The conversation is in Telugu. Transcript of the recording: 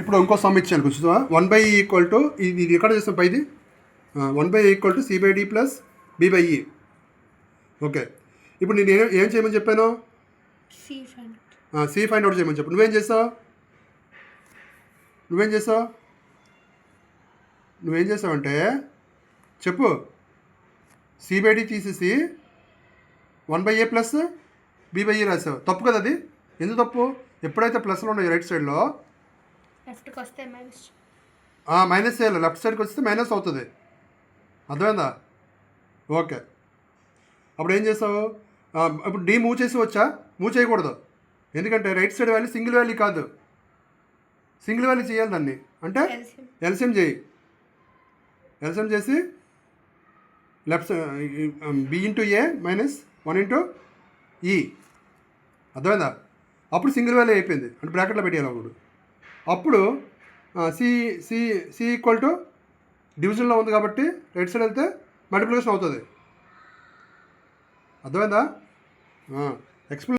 ఇప్పుడు ఇంకో సమ్ ఇచ్చాను కొంచెం 1/e ఈక్వల్ టు ఇది ఎక్కడ చేస్తాం పైది 1/e equal to c/d plus b/e. Okay, ఇప్పుడు నేను ఏం చేయమని చెప్పాను? సి ఫైండ్ అవుట్ చేయమని చెప్పు. నువ్వేం చేసావంటే చెప్పు, c/d తీసేసి 1/a ప్లస్ b/e రాసావు. తప్పు కదా అది? ఎందుకు తప్పు? ఎప్పుడైతే ప్లస్లో ఉన్నాయి రైట్ సైడ్లో మైనస్ చేయాలి, లెఫ్ట్ సైడ్కి వస్తే మైనస్ అవుతుంది. అర్థమైందా? ఓకే, అప్పుడు ఏం చేసావు? ఇప్పుడు డి మూవ్ చేసి వచ్చా? మూవ్ చేయకూడదు, ఎందుకంటే right side value single value కాదు, సింగిల్ వాల్యూ చేయాలి దాన్ని. అంటే ఎల్సిఎం చేసి లెఫ్ట్ బి ఇంటూ ఏ మైనస్ 1 ఇంటూ ఈ. అర్థమైందా? అప్పుడు సింగిల్ వాల్యూ అయిపోయింది, అంటే బ్రాకెట్లో పెట్టేయాలి. అప్పుడు C C C equal to డివిజన్లో ఉంది కాబట్టి రైట్ సైడ్ వెళ్తే మల్టిప్లికేషన్ అవుతుంది. అర్థమైందా? ఎక్స్ప్లెయిన్